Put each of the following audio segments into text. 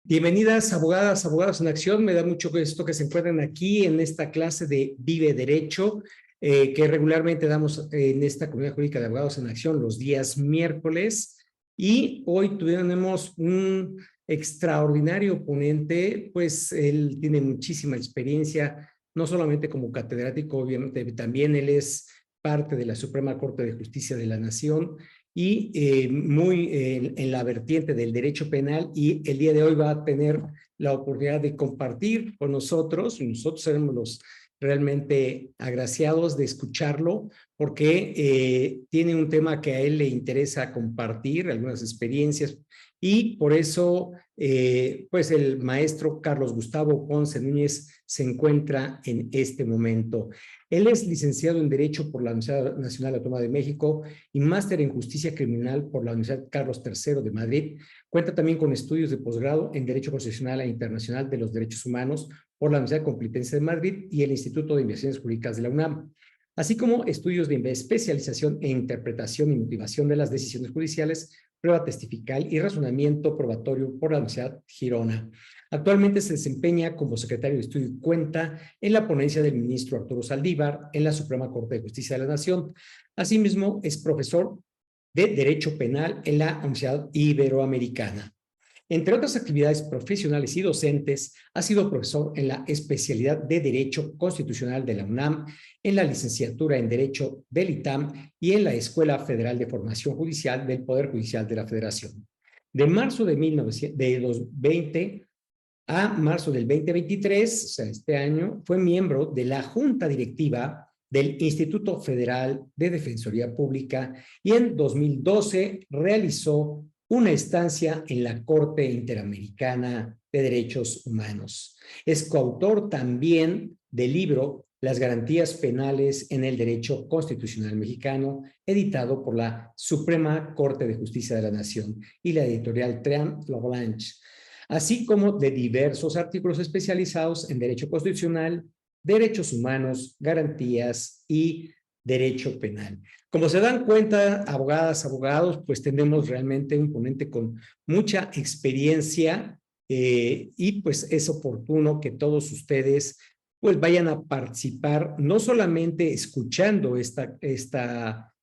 Bienvenidas, abogadas, abogados en acción. Me da mucho gusto que se encuentren aquí en esta clase de Vive Derecho, que regularmente damos en esta Comunidad Jurídica de Abogados en Acción los días miércoles. Y hoy tenemos un extraordinario ponente, pues él tiene muchísima experiencia, no solamente como catedrático, obviamente también él es parte de la Suprema Corte de Justicia de la Nación y muy en la vertiente del derecho penal, y el día de hoy va a tener la oportunidad de compartir con nosotros, y nosotros seremos los realmente agraciados de escucharlo, porque tiene un tema que a él le interesa compartir, algunas experiencias, y por eso pues el maestro Carlos Gustavo Ponce Núñez se encuentra en este momento. Él es licenciado en Derecho por la Universidad Nacional Autónoma de México y máster en Justicia Criminal por la Universidad Carlos III de Madrid. Cuenta también con estudios de posgrado en Derecho Constitucional e Internacional de los Derechos Humanos por la Universidad Complutense de Madrid y el Instituto de Investigaciones Jurídicas de la UNAM, así como estudios de especialización en interpretación y motivación de las decisiones judiciales, prueba testifical y razonamiento probatorio por la Universidad Girona. Actualmente se desempeña como secretario de estudio y cuenta en la ponencia del ministro Arturo Saldívar en la Suprema Corte de Justicia de la Nación. Asimismo, es profesor de Derecho Penal en la Universidad Iberoamericana. Entre otras actividades profesionales y docentes, ha sido profesor en la especialidad de Derecho Constitucional de la UNAM, en la licenciatura en Derecho del ITAM y en la Escuela Federal de Formación Judicial del Poder Judicial de la Federación. De marzo de 2020 a marzo del 2023, o sea, este año, fue miembro de la Junta Directiva del Instituto Federal de Defensoría Pública y en 2012 realizó una estancia en la Corte Interamericana de Derechos Humanos. Es coautor también del libro Las garantías penales en el derecho constitucional mexicano, editado por la Suprema Corte de Justicia de la Nación y la editorial Tremblay, así como de diversos artículos especializados en derecho constitucional, derechos humanos, garantías y derecho penal. Como se dan cuenta, abogadas, abogados, pues tenemos realmente un ponente con mucha experiencia y pues es oportuno que todos ustedes pues vayan a participar, no solamente escuchando esta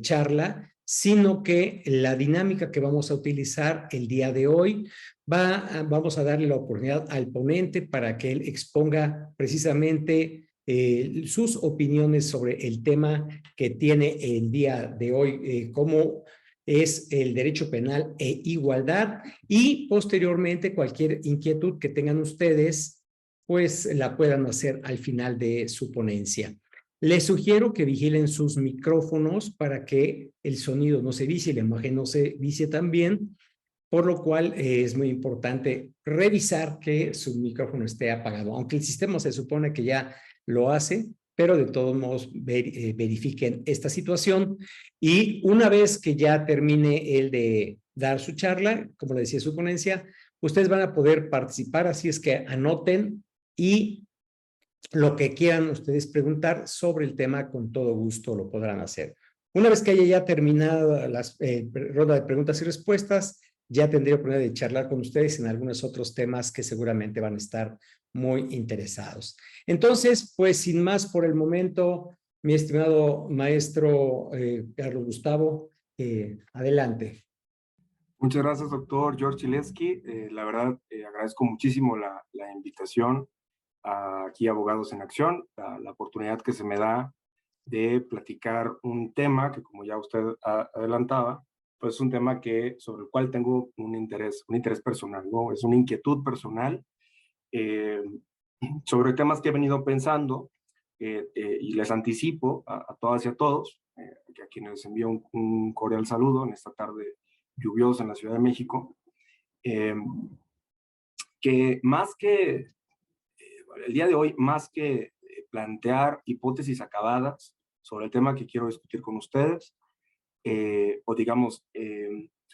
charla, sino que la dinámica que vamos a utilizar el día de hoy vamos a darle la oportunidad al ponente para que él exponga precisamente sus opiniones sobre el tema que tiene el día de hoy, cómo es el derecho penal e igualdad, y posteriormente cualquier inquietud que tengan ustedes, pues la puedan hacer al final de su ponencia. Les sugiero que vigilen sus micrófonos para que el sonido no se vicie y la imagen no se vicie también, por lo cual es muy importante revisar que su micrófono esté apagado, aunque el sistema se supone que ya lo hace, pero de todos modos verifiquen esta situación. Y una vez que ya termine el de dar su charla, como le decía, su ponencia, ustedes van a poder participar, así es que anoten y lo que quieran ustedes preguntar sobre el tema, con todo gusto lo podrán hacer. Una vez que haya ya terminado la ronda de preguntas y respuestas, ya tendré oportunidad de charlar con ustedes en algunos otros temas que seguramente van a estar muy interesados. Entonces, pues sin más por el momento, mi estimado maestro Carlos Gustavo, adelante. Muchas gracias, doctor George Chilesky. La verdad, agradezco muchísimo la invitación aquí a Abogados en Acción, la oportunidad que se me da de platicar un tema que, como ya usted adelantaba, pues es un tema sobre el cual tengo un interés personal, ¿no? Es una inquietud personal sobre temas que he venido pensando y les anticipo a todas y a todos, a quienes envío un cordial saludo en esta tarde lluviosa en la Ciudad de México, que más que el día de hoy, más que plantear hipótesis acabadas sobre el tema que quiero discutir con ustedes, o digamos,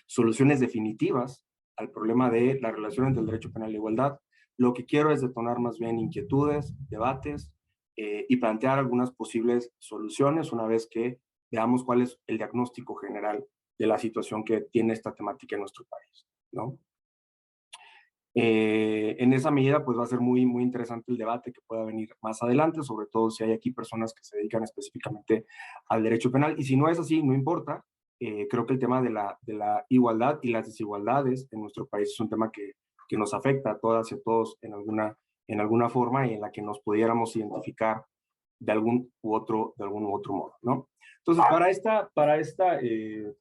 soluciones definitivas al problema de la relación entre el derecho penal y la igualdad, lo que quiero es detonar más bien inquietudes, debates y plantear algunas posibles soluciones una vez que veamos cuál es el diagnóstico general de la situación que tiene esta temática en nuestro país, ¿no? En esa medida, pues va a ser muy, muy interesante el debate que pueda venir más adelante, sobre todo si hay aquí personas que se dedican específicamente al derecho penal. Y si no es así, no importa. Creo que el tema de la igualdad y las desigualdades en nuestro país es un tema que nos afecta a todas y a todos en alguna forma y en la que nos pudiéramos identificar de de algún u otro modo, ¿no? Entonces, para esta eh,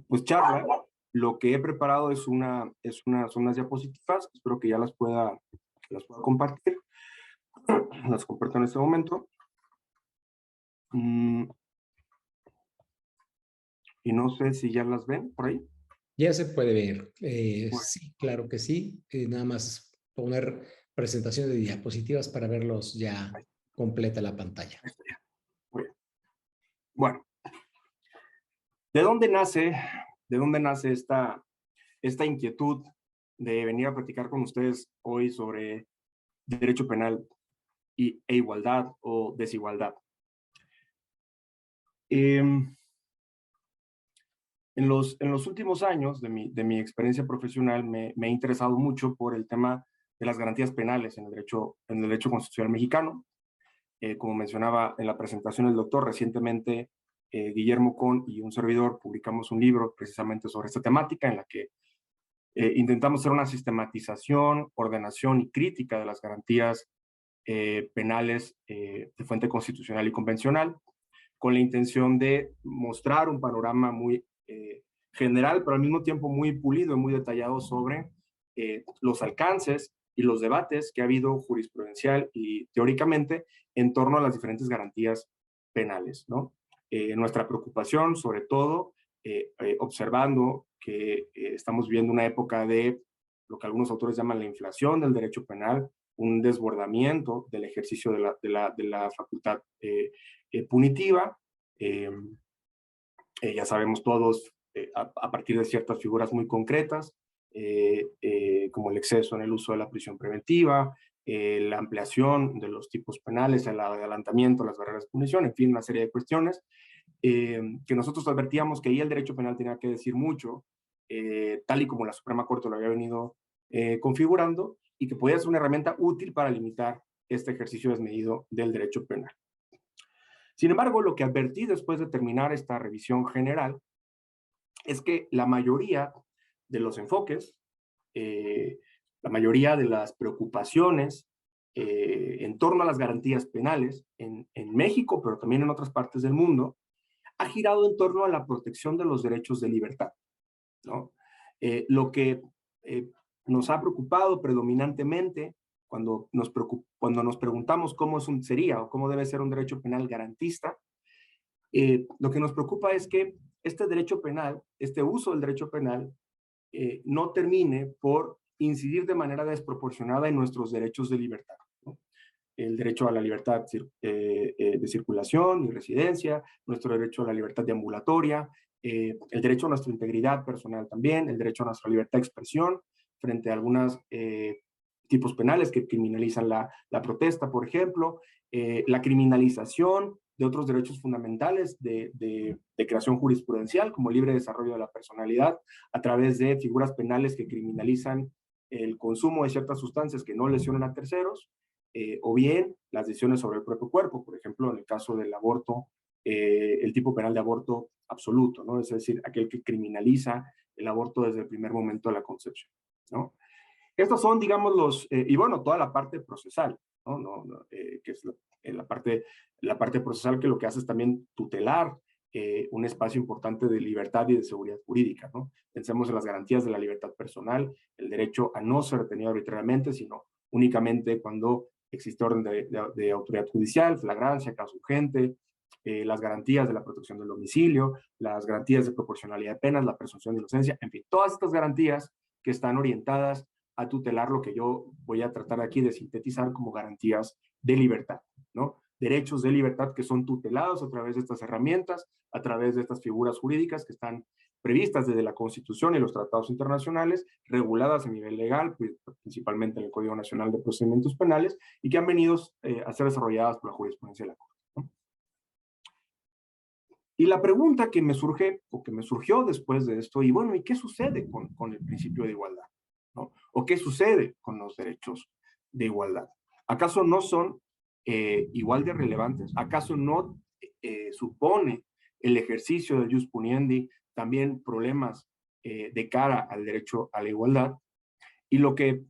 pues charla, lo que he preparado son unas diapositivas, espero que ya las pueda compartir. Las comparto en este momento. Y no sé si ya las ven por ahí. Ya se puede ver. Bueno, Sí, claro que sí. Nada más poner presentación de diapositivas para verlos ya ahí completa la pantalla. está ya. Muy bien. Bueno, ¿de dónde nace esta inquietud de venir a platicar con ustedes hoy sobre derecho penal e igualdad o desigualdad? En los últimos años de mi experiencia profesional me he interesado mucho por el tema de las garantías penales en el derecho constitucional mexicano. Como mencionaba en la presentación el doctor, recientemente Guillermo Con y un servidor publicamos un libro precisamente sobre esta temática en la que intentamos hacer una sistematización, ordenación y crítica de las garantías penales de fuente constitucional y convencional, con la intención de mostrar un panorama muy general, pero al mismo tiempo muy pulido y muy detallado sobre los alcances y los debates que ha habido jurisprudencial y teóricamente en torno a las diferentes garantías penales, ¿no? Nuestra preocupación, sobre todo, observando que estamos viviendo una época de lo que algunos autores llaman la inflación del derecho penal, un desbordamiento del ejercicio de la facultad punitiva. Eh, ya sabemos todos, a partir de ciertas figuras muy concretas, como el exceso en el uso de la prisión preventiva, la ampliación de los tipos penales, el adelantamiento, las barreras de punición, en fin, una serie de cuestiones que nosotros advertíamos que ahí el derecho penal tenía que decir mucho, tal y como la Suprema Corte lo había venido configurando, y que podía ser una herramienta útil para limitar este ejercicio desmedido del derecho penal. Sin embargo, lo que advertí después de terminar esta revisión general es que la mayoría de los enfoques, la mayoría de las preocupaciones en torno a las garantías penales en México, pero también en otras partes del mundo, ha girado en torno a la protección de los derechos de libertad, ¿no? Lo que nos ha preocupado predominantemente cuando nos preguntamos cómo sería o cómo debe ser un derecho penal garantista, lo que nos preocupa es que este derecho penal, este uso del derecho penal, no termine por incidir de manera desproporcionada en nuestros derechos de libertad, ¿no? El derecho a la libertad de circulación y residencia, nuestro derecho a la libertad de ambulatoria, el derecho a nuestra integridad personal también, el derecho a nuestra libertad de expresión frente a algunos tipos penales que criminalizan la protesta, por ejemplo, la criminalización de otros derechos fundamentales de creación jurisprudencial, como el libre desarrollo de la personalidad, a través de figuras penales que criminalizan el consumo de ciertas sustancias que no lesionan a terceros, o bien las decisiones sobre el propio cuerpo, por ejemplo, en el caso del aborto, el tipo penal de aborto absoluto, ¿no? Es decir, aquel que criminaliza el aborto desde el primer momento de la concepción, ¿no? Estos son, digamos, y bueno, toda la parte procesal, ¿no? Que es la parte procesal que lo que hace es también tutelar un espacio importante de libertad y de seguridad jurídica, ¿no? Pensemos en las garantías de la libertad personal, el derecho a no ser detenido arbitrariamente, sino únicamente cuando existe orden de autoridad judicial, flagrancia, caso urgente, las garantías de la protección del domicilio, las garantías de proporcionalidad de penas, la presunción de inocencia, en fin, todas estas garantías que están orientadas a tutelar lo que yo voy a tratar aquí de sintetizar como garantías de libertad, ¿no? Derechos de libertad que son tutelados a través de estas herramientas, a través de estas figuras jurídicas que están previstas desde la Constitución y los tratados internacionales, reguladas a nivel legal, principalmente en el Código Nacional de Procedimientos Penales, y que han venido a ser desarrolladas por la jurisprudencia de la Corte, ¿no? Y la pregunta que me surge, o que me surgió después de esto, y bueno, ¿y qué sucede con el principio de igualdad? ¿no? ¿O qué sucede con los derechos de igualdad? ¿Acaso no son igual de relevantes? ¿Acaso no supone el ejercicio del jus puniendi también problemas de cara al derecho a la igualdad? Y lo que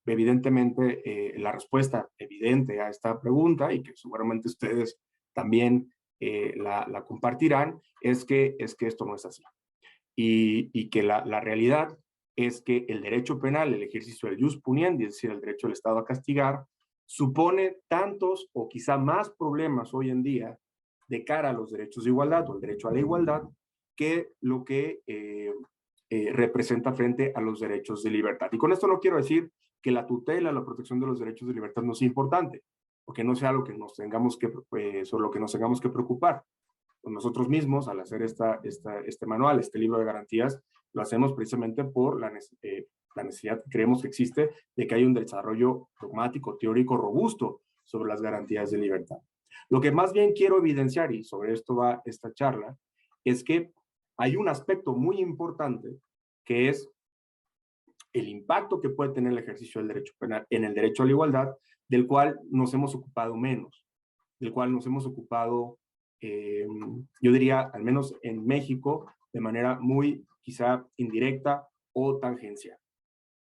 evidentemente, la respuesta evidente a esta pregunta, y que seguramente ustedes también la compartirán, es que esto no es así. Y que la realidad es que el derecho penal, el ejercicio del jus puniendi, es decir, el derecho del Estado a castigar, supone tantos o quizá más problemas hoy en día de cara a los derechos de igualdad o el derecho a la igualdad que lo que representa frente a los derechos de libertad. Y con esto no quiero decir que la tutela, la protección de los derechos de libertad no sea importante, o que no sea lo que nos tengamos que, sobre lo que nos tengamos que preocupar. Nosotros mismos, al hacer este manual, este libro de garantías, lo hacemos precisamente por la necesidad que creemos que existe de que haya un desarrollo dogmático, teórico, robusto sobre las garantías de libertad. Lo que más bien quiero evidenciar, y sobre esto va esta charla, es que hay un aspecto muy importante que es el impacto que puede tener el ejercicio del derecho penal en el derecho a la igualdad, del cual nos hemos ocupado menos, del cual nos hemos ocupado, yo diría, al menos en México, de manera muy quizá indirecta o tangencial,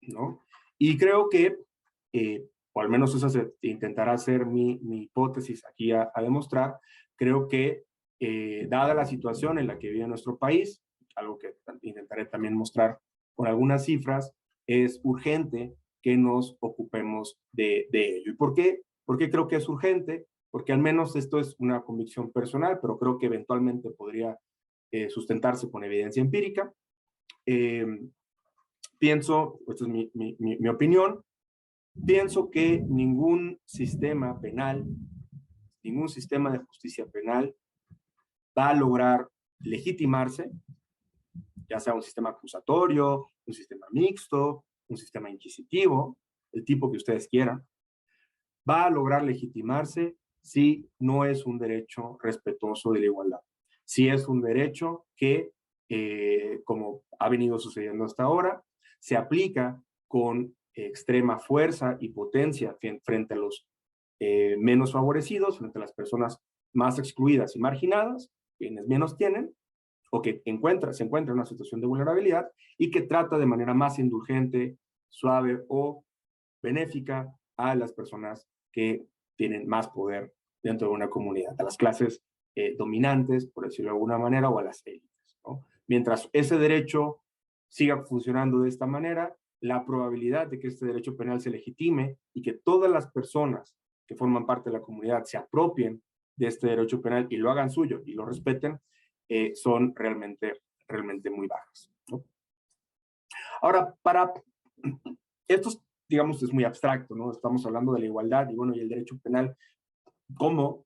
¿no? Y creo que, o al menos esa intentará ser mi hipótesis aquí a demostrar, creo que dada la situación en la que vive nuestro país, algo que intentaré también mostrar con algunas cifras, es urgente que nos ocupemos de ello. ¿Y por qué? Porque creo que es urgente, porque al menos esto es una convicción personal, pero creo que eventualmente podría sustentarse con evidencia empírica. Pienso, esta es mi opinión, pienso que ningún sistema penal, ningún sistema de justicia penal va a lograr legitimarse, ya sea un sistema acusatorio, un sistema mixto, un sistema inquisitivo, el tipo que ustedes quieran, va a lograr legitimarse si no es un derecho respetuoso de la igualdad. Si es un derecho que, como ha venido sucediendo hasta ahora, se aplica con extrema fuerza y potencia frente a los menos favorecidos, frente a las personas más excluidas y marginadas, quienes menos tienen, o que se encuentra en una situación de vulnerabilidad y que trata de manera más indulgente, suave o benéfica a las personas que tienen más poder dentro de una comunidad, a las clases dominantes, por decirlo de alguna manera, o a las élites, ¿no? Mientras ese derecho siga funcionando de esta manera, la probabilidad de que este derecho penal se legitime y que todas las personas que forman parte de la comunidad se apropien de este derecho penal y lo hagan suyo y lo respeten, son realmente muy bajas, ¿no? Ahora, para estos, digamos, es muy abstracto, ¿no? Estamos hablando de la igualdad y, bueno, y el derecho penal, ¿cómo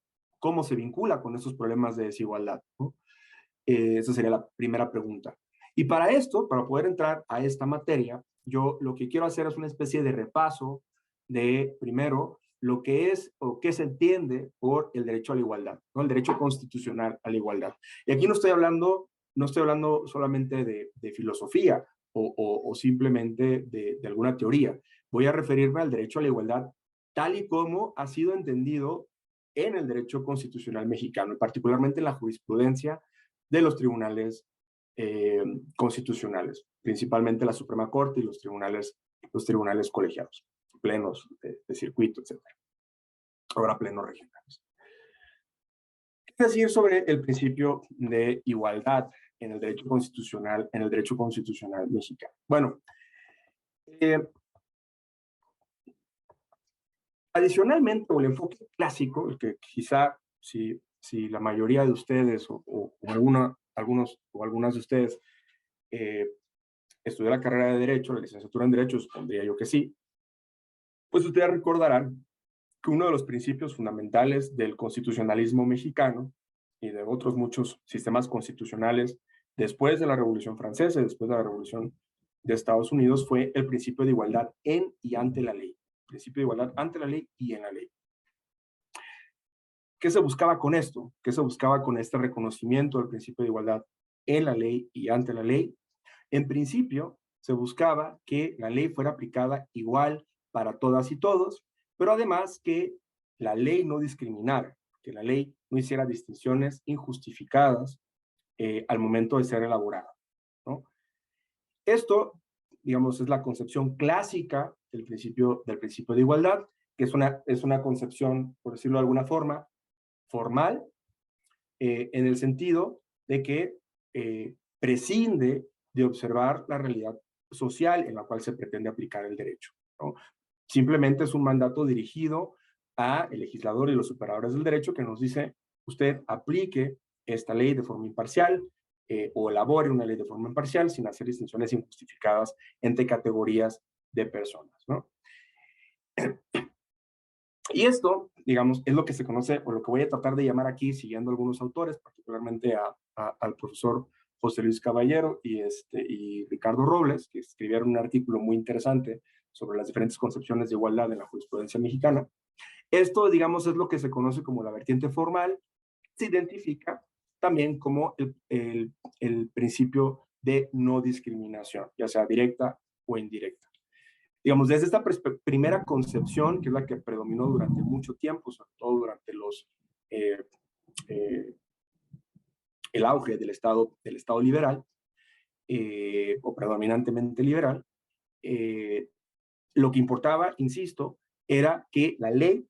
se vincula con esos problemas de desigualdad, ¿no? Esa sería la primera pregunta. Y para esto, para poder entrar a esta materia, yo lo que quiero hacer es una especie de repaso de, primero, lo que es o qué se entiende por el derecho a la igualdad, ¿no? El derecho constitucional a la igualdad. Y aquí no estoy hablando solamente de filosofía o simplemente de alguna teoría. Voy a referirme al derecho a la igualdad tal y como ha sido entendido en el derecho constitucional mexicano, y particularmente en la jurisprudencia de los tribunales constitucionales, principalmente la Suprema Corte y los tribunales colegiados, plenos de circuito, etc. Ahora plenos regionales. ¿Qué decir sobre el principio de igualdad en el derecho constitucional mexicano? Bueno, adicionalmente, o el enfoque clásico, el que quizá si la mayoría de ustedes o algunos o algunas de ustedes estudió la carrera de Derecho, la licenciatura en Derecho, supondría yo que sí, pues ustedes recordarán que uno de los principios fundamentales del constitucionalismo mexicano y de otros muchos sistemas constitucionales después de la Revolución Francesa y después de la Revolución de Estados Unidos fue el principio de igualdad en y ante la ley. Principio de igualdad ante la ley y en la ley. ¿Qué se buscaba con esto? ¿Qué se buscaba con este reconocimiento del principio de igualdad en la ley y ante la ley? En principio, se buscaba que la ley fuera aplicada igual para todas y todos, pero además que la ley no discriminara, que la ley no hiciera distinciones injustificadas al momento de ser elaborada, ¿no? Esto, digamos, es la concepción clásica del principio de igualdad, que es una concepción, por decirlo de alguna forma, formal, en el sentido de que prescinde de observar la realidad social en la cual se pretende aplicar el derecho, ¿no? Simplemente es un mandato dirigido a el legislador y los operadores del derecho que nos dice, usted aplique esta ley de forma imparcial o elabore una ley de forma imparcial sin hacer distinciones injustificadas entre categorías de personas, ¿no? Y esto, digamos, es lo que se conoce, o lo que voy a tratar de llamar aquí, siguiendo algunos autores, particularmente al profesor José Luis Caballero y Ricardo Robles, que escribieron un artículo muy interesante sobre las diferentes concepciones de igualdad en la jurisprudencia mexicana. Esto, digamos, es lo que se conoce como la vertiente formal. Se identifica también como el principio de no discriminación, ya sea directa o indirecta. Digamos, desde esta primera concepción, que es la que predominó durante mucho tiempo, sobre todo durante eh, eh, el auge del Estado liberal, o predominantemente liberal, lo que importaba, insisto, era que la ley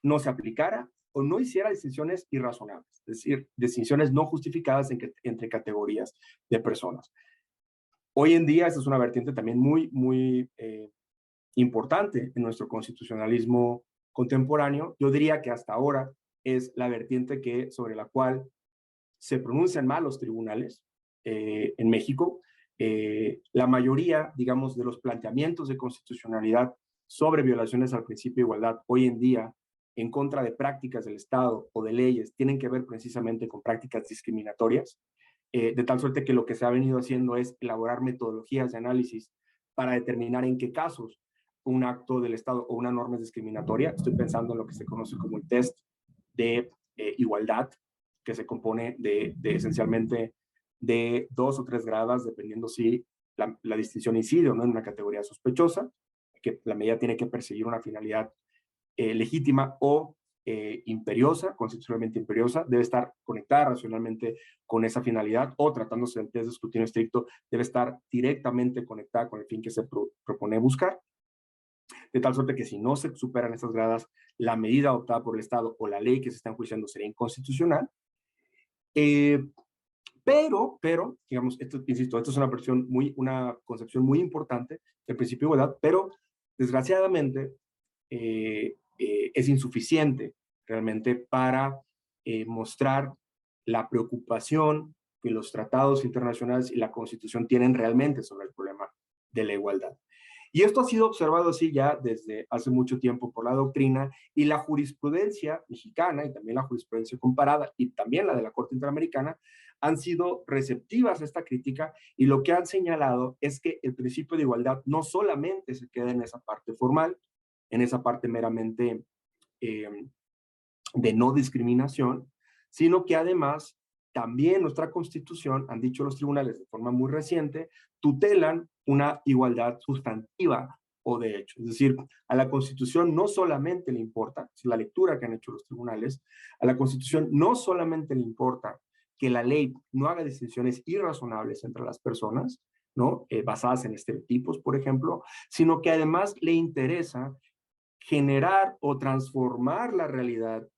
no se aplicara o no hiciera distinciones irrazonables, es decir, distinciones no justificadas entre categorías de personas. Hoy en día, esta es una vertiente también muy importante en nuestro constitucionalismo contemporáneo. Yo diría que hasta ahora es la vertiente sobre la cual se pronuncian mal los tribunales en México. La mayoría, digamos, de los planteamientos de constitucionalidad sobre violaciones al principio de igualdad hoy en día en contra de prácticas del Estado o de leyes tienen que ver precisamente con prácticas discriminatorias, de tal suerte que lo que se ha venido haciendo es elaborar metodologías de análisis para determinar en qué casos un acto del Estado o una norma es discriminatoria. Estoy pensando en lo que se conoce como el test de igualdad, que se compone de esencialmente de 2 o 3 gradas, dependiendo si la distinción incide o no en una categoría sospechosa, que la medida tiene que perseguir una finalidad legítima o imperiosa, constitucionalmente imperiosa, debe estar conectada racionalmente con esa finalidad, o tratándose del test de escrutinio estricto, debe estar directamente conectada con el fin que se propone buscar, de tal suerte que si no se superan estas gradas, la medida adoptada por el Estado o la ley que se está enjuiciando sería inconstitucional. Pero, digamos, insisto, esto es una concepción muy importante del principio de igualdad, pero desgraciadamente es insuficiente realmente para mostrar la preocupación que los tratados internacionales y la Constitución tienen realmente sobre el problema de la igualdad. Y esto ha sido observado así ya desde hace mucho tiempo por la doctrina y la jurisprudencia mexicana y también la jurisprudencia comparada y también la de la Corte Interamericana han sido receptivas a esta crítica y lo que han señalado es que el principio de igualdad no solamente se queda en esa parte formal, en esa parte meramente de no discriminación, sino que además también nuestra Constitución, han dicho los tribunales de forma muy reciente, tutelan una igualdad sustantiva o de hecho. Es decir, a la Constitución no solamente le importa, es la lectura que han hecho los tribunales, a la Constitución no solamente le importa que la ley no haga distinciones irrazonables entre las personas, ¿no? Basadas en estereotipos, por ejemplo, sino que además le interesa generar o transformar la realidad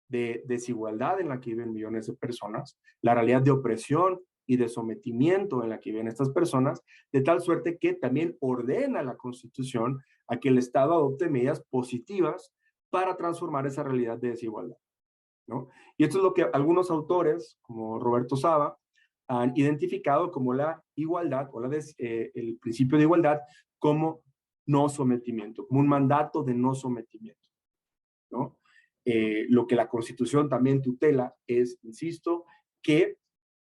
de desigualdad en la que viven millones de personas, la realidad de opresión y de sometimiento en la que viven estas personas, de tal suerte que también ordena la Constitución a que el Estado adopte medidas positivas para transformar esa realidad de desigualdad, ¿no? Y esto es lo que algunos autores, como Roberto Saba, han identificado como la igualdad o el principio de igualdad como no sometimiento, como un mandato de no sometimiento, ¿no? Lo que la Constitución también tutela es, insisto,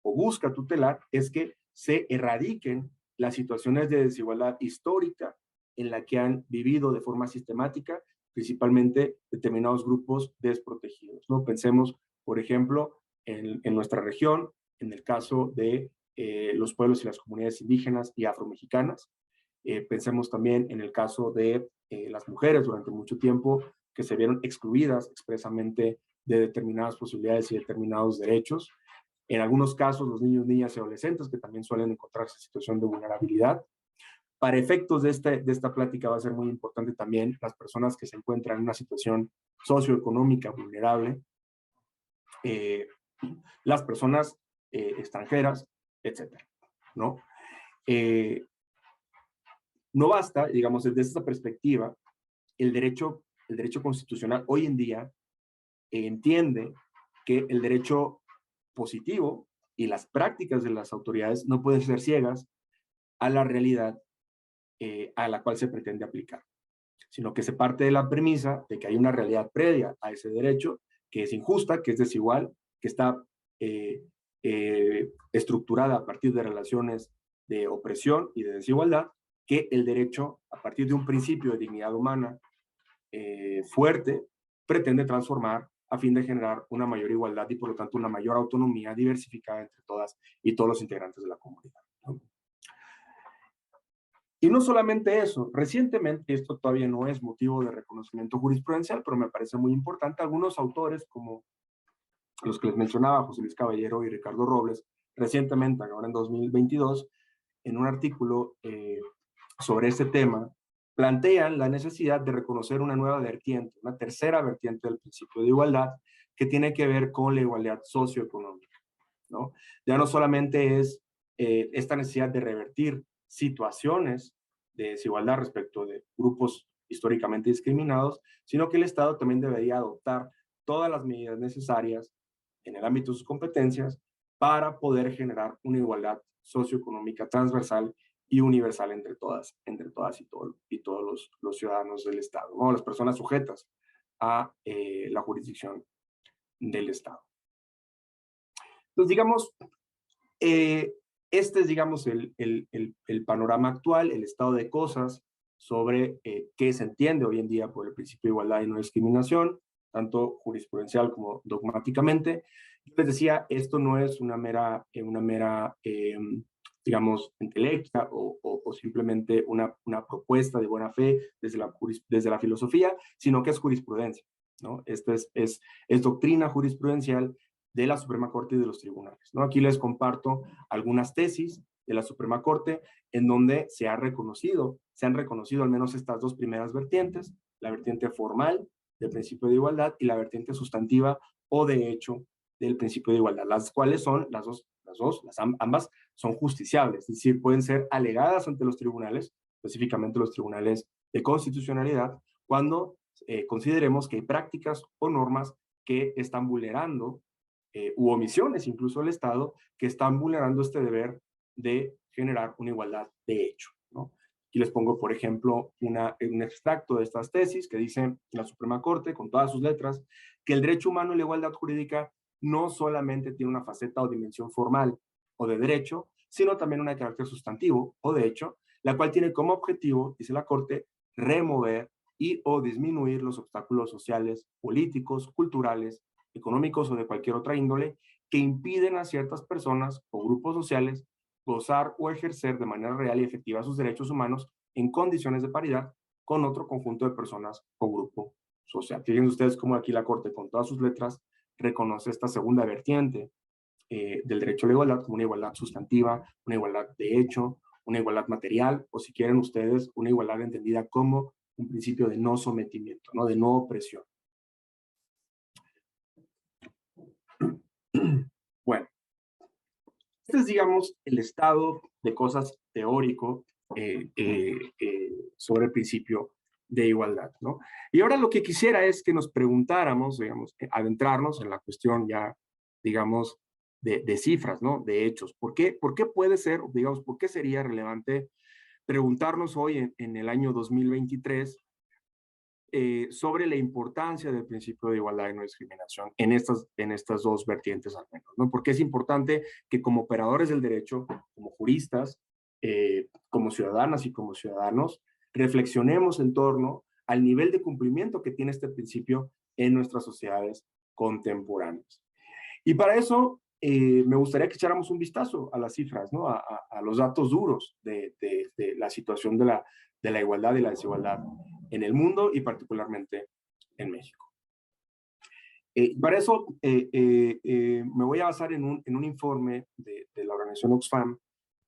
o busca tutelar, es que se erradiquen las situaciones de desigualdad histórica en la que han vivido de forma sistemática, principalmente determinados grupos desprotegidos, ¿no? Pensemos, por ejemplo, en nuestra región, en el caso de los pueblos y las comunidades indígenas y afromexicanas. Pensemos también en el caso de las mujeres durante mucho tiempo que se vieron excluidas expresamente de determinadas posibilidades y determinados derechos. En algunos casos, los niños, niñas y adolescentes que también suelen encontrarse en situación de vulnerabilidad. Para efectos de esta plática va a ser muy importante también las personas que se encuentran en una situación socioeconómica vulnerable, las personas extranjeras, etcétera, ¿no? No basta, digamos, desde esta perspectiva, el derecho constitucional hoy en día entiende que el derecho positivo y las prácticas de las autoridades no pueden ser ciegas a la realidad a la cual se pretende aplicar, sino que se parte de la premisa de que hay una realidad previa a ese derecho que es injusta, que es desigual, que está estructurada a partir de relaciones de opresión y de desigualdad, que el derecho, a partir de un principio de dignidad humana fuerte, pretende transformar a fin de generar una mayor igualdad y por lo tanto una mayor autonomía diversificada entre todas y todos los integrantes de la comunidad, ¿no? Y no solamente eso, recientemente, esto todavía no es motivo de reconocimiento jurisprudencial, pero me parece muy importante, algunos autores como los que les mencionaba, José Luis Caballero y Ricardo Robles, recientemente, ahora en 2022, en un artículo sobre este tema, plantean la necesidad de reconocer una nueva vertiente, una tercera vertiente del principio de igualdad, que tiene que ver con la igualdad socioeconómica, ¿no? Ya no solamente es esta necesidad de revertir situaciones de desigualdad respecto de grupos históricamente discriminados, sino que el Estado también debería adoptar todas las medidas necesarias en el ámbito de sus competencias para poder generar una igualdad socioeconómica transversal y universal entre todas y todos los ciudadanos del Estado, ¿no? Las personas sujetas a la jurisdicción del Estado. Entonces, digamos, este es, digamos, el panorama actual, el estado de cosas sobre qué se entiende hoy en día por el principio de igualdad y no discriminación, tanto jurisprudencial como dogmáticamente. Yo les decía, esto no es una mera digamos, entelequia o simplemente una propuesta de buena fe desde la filosofía, sino que es jurisprudencia, ¿no? Esto es doctrina jurisprudencial de la Suprema Corte y de los tribunales, ¿no? Aquí les comparto algunas tesis de la Suprema Corte en donde se han reconocido al menos estas dos primeras vertientes, la vertiente formal del principio de igualdad y la vertiente sustantiva o de hecho del principio de igualdad, las cuales son ambas son justiciables, es decir, pueden ser alegadas ante los tribunales, específicamente los tribunales de constitucionalidad, cuando consideremos que hay prácticas o normas que están vulnerando u omisiones incluso del Estado que están vulnerando este deber de generar una igualdad de hecho, ¿no? Aquí les pongo, por ejemplo, un extracto de estas tesis que dice la Suprema Corte, con todas sus letras, que el derecho humano y la igualdad jurídica no solamente tiene una faceta o dimensión formal o de derecho, sino también una de carácter sustantivo o de hecho, la cual tiene como objetivo, dice la Corte, remover y o disminuir los obstáculos sociales, políticos, culturales, económicos o de cualquier otra índole que impiden a ciertas personas o grupos sociales gozar o ejercer de manera real y efectiva sus derechos humanos en condiciones de paridad con otro conjunto de personas o grupo social. Fíjense ustedes cómo aquí la Corte, con todas sus letras, reconoce esta segunda vertiente del derecho a la igualdad como una igualdad sustantiva, una igualdad de hecho, una igualdad material, o si quieren ustedes, una igualdad entendida como un principio de no sometimiento, ¿no? De no opresión. Bueno, este es, digamos, el estado de cosas teórico sobre el principio de igualdad, ¿no? Y ahora lo que quisiera es que nos preguntáramos, digamos, adentrarnos en la cuestión ya, digamos, de cifras, ¿no? De hechos. ¿Por qué puede ser, digamos, por qué sería relevante preguntarnos hoy en el año 2023 sobre la importancia del principio de igualdad y no discriminación en estas dos vertientes al menos, ¿no? Porque es importante que como operadores del derecho, como juristas, como ciudadanas y como ciudadanos, reflexionemos en torno al nivel de cumplimiento que tiene este principio en nuestras sociedades contemporáneas. Y para eso me gustaría que echáramos un vistazo a las cifras, ¿no? A los datos duros de la situación de la igualdad y la desigualdad en el mundo y particularmente en México. Para eso me voy a basar en un informe de la organización Oxfam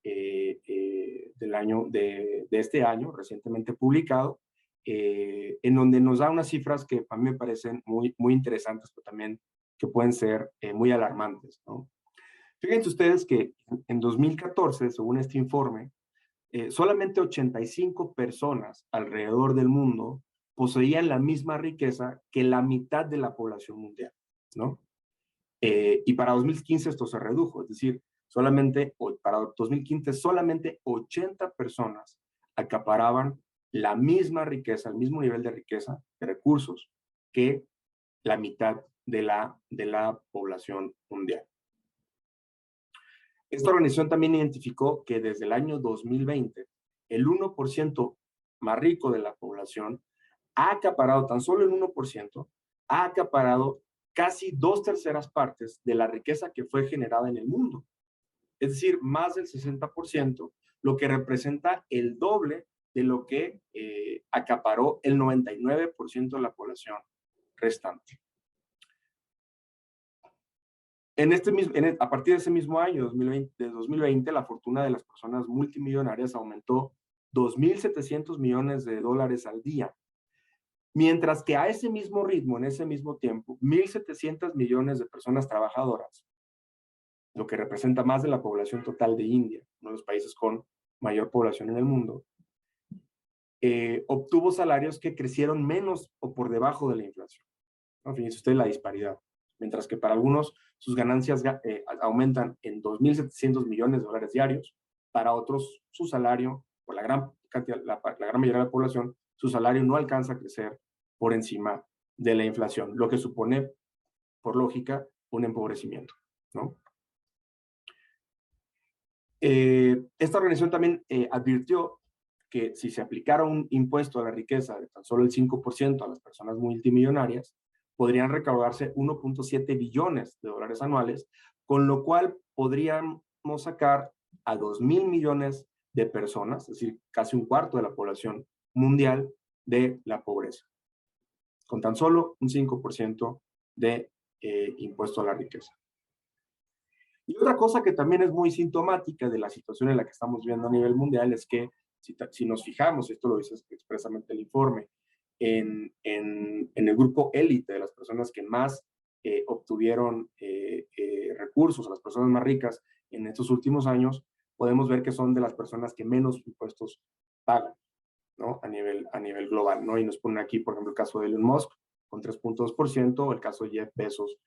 de este año, recientemente publicado, en donde nos da unas cifras que a mí me parecen muy, muy interesantes, pero también que pueden ser muy alarmantes, ¿no? Fíjense ustedes que en 2014, según este informe, solamente 85 personas alrededor del mundo poseían la misma riqueza que la mitad de la población mundial, ¿no? Y para 2015 esto se redujo, es decir, para 2015 solamente 80 personas acaparaban la misma riqueza, el mismo nivel de riqueza, de recursos, que la mitad de la población mundial. Esta organización también identificó que desde el año 2020, el 1% más rico de la población ha acaparado, tan solo el 1%, ha acaparado casi 2/3 partes de la riqueza que fue generada en el mundo. Es decir, más del 60%, lo que representa el doble de lo que acaparó el 99% de la población restante. A partir de ese mismo año, 2020, la fortuna de las personas multimillonarias aumentó 2.700 millones de dólares al día. Mientras que a ese mismo ritmo, en ese mismo tiempo, 1.700 millones de personas trabajadoras, lo que representa más de la población total de India, uno de los países con mayor población en el mundo, obtuvo salarios que crecieron menos o por debajo de la inflación, ¿no? Fíjense ustedes la disparidad. Mientras que para algunos sus ganancias aumentan en 2.700 millones de dólares diarios, para otros su salario, por la gran mayoría de la población, su salario no alcanza a crecer por encima de la inflación, lo que supone, por lógica, un empobrecimiento, ¿no? Esta organización también advirtió que si se aplicara un impuesto a la riqueza de tan solo el 5% a las personas multimillonarias, podrían recaudarse 1.7 billones de dólares anuales, con lo cual podríamos sacar a 2.000 millones de personas, es decir, casi un cuarto de la población mundial, de la pobreza, con tan solo un 5% de impuesto a la riqueza. Y otra cosa que también es muy sintomática de la situación en la que estamos viendo a nivel mundial es que si nos fijamos, esto lo dice expresamente el informe, en el grupo élite de las personas que más obtuvieron recursos, las personas más ricas en estos últimos años, podemos ver que son de las personas que menos impuestos pagan, ¿no? A nivel global, ¿no? Y nos ponen aquí, por ejemplo, el caso de Elon Musk con 3.2%, o el caso de Jeff Bezos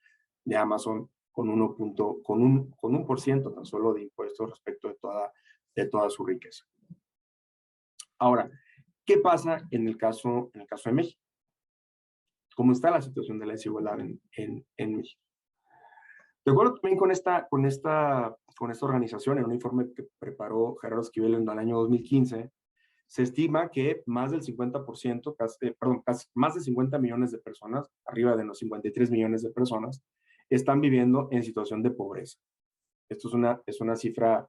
de Amazon con 1% tan solo de impuestos respecto de toda su riqueza. Ahora, ¿qué pasa en el caso de México? ¿Cómo está la situación de la desigualdad en México? De acuerdo también con esta organización, en un informe que preparó Gerardo Esquivel en el año 2015, se estima que más del 50%, más de 50 millones de personas, arriba de los 53 millones de personas, están viviendo en situación de pobreza. Esto es una cifra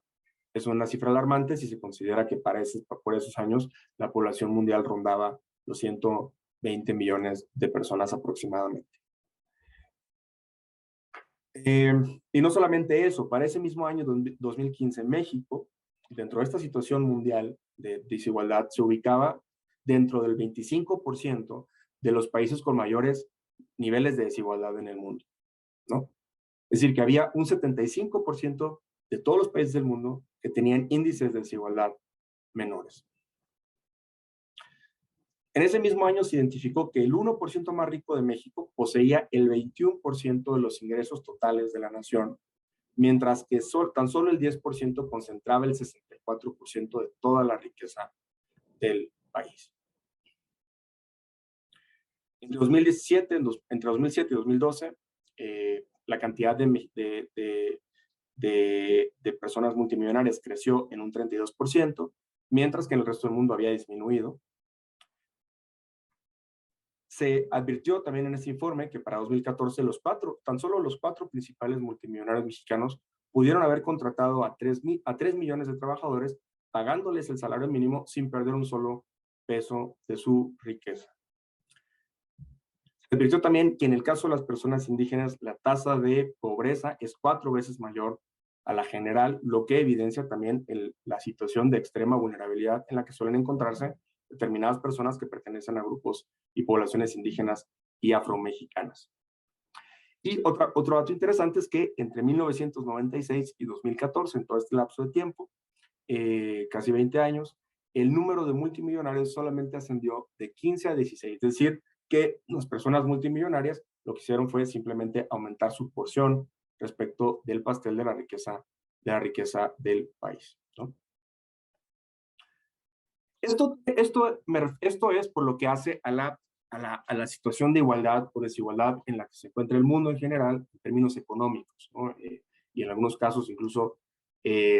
alarmante si se considera que por esos años la población mundial rondaba los 120 millones de personas aproximadamente. Y no solamente eso, para ese mismo año 2015, México, dentro de esta situación mundial de desigualdad, se ubicaba dentro del 25% de los países con mayores niveles de desigualdad en el mundo, ¿no? Es decir, que había un 75% de todos los países del mundo que tenían índices de desigualdad menores. En ese mismo año se identificó que el 1% más rico de México poseía el 21% de los ingresos totales de la nación, mientras que tan solo el 10% concentraba el 64% de toda la riqueza del país. Entre 2007 y 2012, la cantidad de personas multimillonarias creció en un 32%, mientras que en el resto del mundo había disminuido. Se advirtió también en ese informe que para 2014 tan solo los 4 principales multimillonarios mexicanos pudieron haber contratado a 3 millones de trabajadores pagándoles el salario mínimo sin perder un solo peso de su riqueza. Se advirtió también que en el caso de las personas indígenas la tasa de pobreza es 4 veces mayor a la general, lo que evidencia también la situación de extrema vulnerabilidad en la que suelen encontrarse determinadas personas que pertenecen a grupos y poblaciones indígenas y afromexicanas. Y otro dato interesante es que entre 1996 y 2014, en todo este lapso de tiempo, casi 20 años, el número de multimillonarios solamente ascendió de 15 a 16, es decir, que las personas multimillonarias lo que hicieron fue simplemente aumentar su porción respecto del pastel de la riqueza del país, ¿no? Esto es por lo que hace a la situación de igualdad o desigualdad en la que se encuentra el mundo en general, en términos económicos, ¿no? Y en algunos casos incluso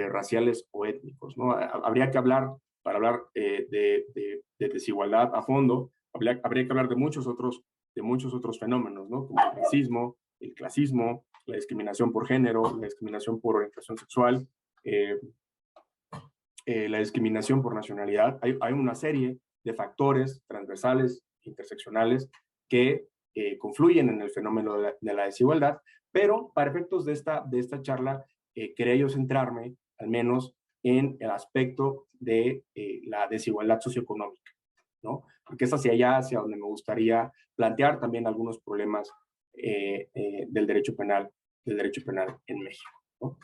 raciales o étnicos, ¿no? Habría que hablar, para hablar de desigualdad a fondo, habría que hablar de muchos otros fenómenos, ¿no? Como el racismo, el clasismo, la discriminación por género, la discriminación por orientación sexual, la discriminación por nacionalidad. Hay una serie de factores transversales, interseccionales, que confluyen en el fenómeno de la desigualdad, pero para efectos de esta charla, quería yo centrarme al menos en el aspecto de la desigualdad socioeconómica, ¿no? Porque es hacia donde me gustaría plantear también algunos problemas del derecho penal en México, ¿no?